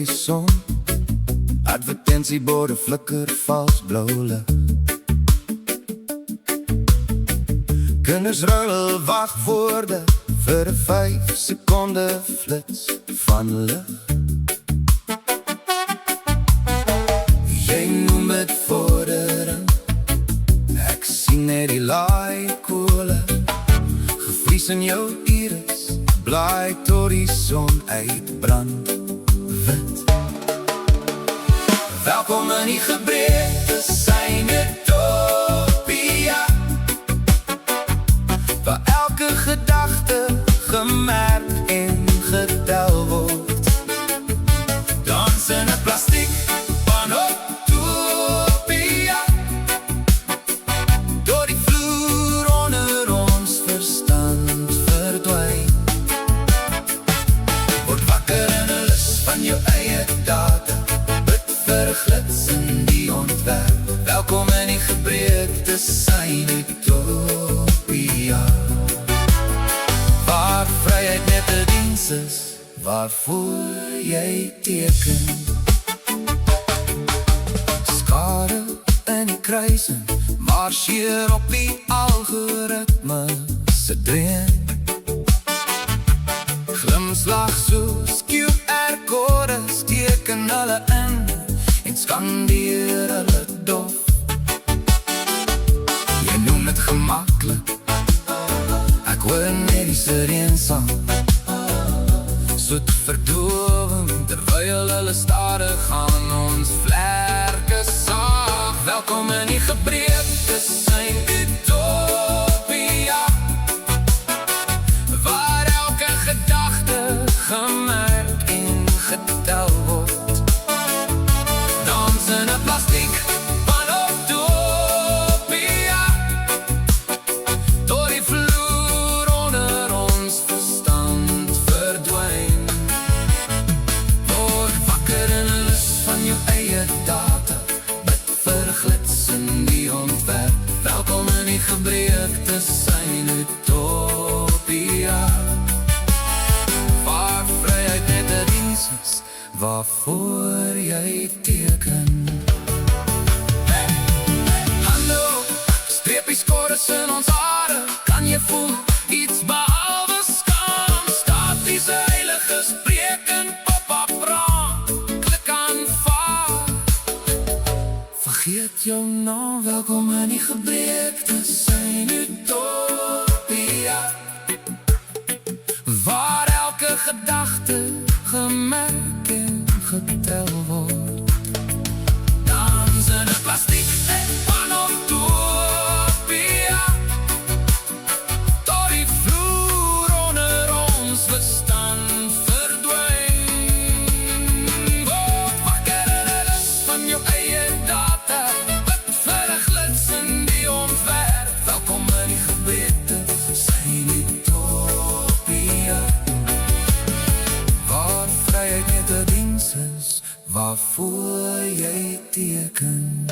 horison. Advertentieborde flikker vals blou lig. Kinders ruil wagwoorde vir 'n 5 sekonde flits van lig. Jy noem dit vordering, ek sien net die laai kole, gevries in jou iris, blaai tot die son uitbrand wit. Welkom in die gebreekte syne utopia, waar elke gedagte gemerk en getel word. Dans in 'n plastiek panoptopia, door die vloer onder ons verstand verdwyn. Word wakker in 'n lus van jou eie data, bid vir 'n glits in die ontwerp. Welkom in die gebreekte syne utopia, waar vryheid net 'n diens is, waarvoor jy teken. Skare in die kruising, marcheer op die algoritme se dreun. Glimslag soos QR-kodes teken hulle in en skandeer hulle dof. Jy noem het gemaklik, ek hoor net die sireensang, soet verdowing, terwyl hulle stadig gaan ons vlerke saag. Welkom in die gebreekte syne utopia, waar elke gedagte gemerk en getel word. Dans in 'n plastiek panoptopia, door die vloer onder ons verstand verdwyn. Word wakker in 'n lus van jou eie data, bid vir 'n glits in die ontwerp. Welkom in die gebreekte syne utopia, waar vryheid net 'n diens is, waarvoor jy teken. Hallo, streepies chorus in ons hare, kan jy voel iets behalwe skaam? Statiese heiliges spreken op brand, klik aanvaar. Vergeet jou naam, welkom in die gebreekte syne utopia, waar elke gedagte gemerk en getel word. Dans in 'n plastiek panoptopia, tot die vloer onder ons verstand verdwyn. Word wakker in 'n lus van jou eie data, bid vir 'n glits in die ontwerp. Welkom in die gebreekte syne utopia, waar vryheid net 'n diens is, waarvoor jy teken.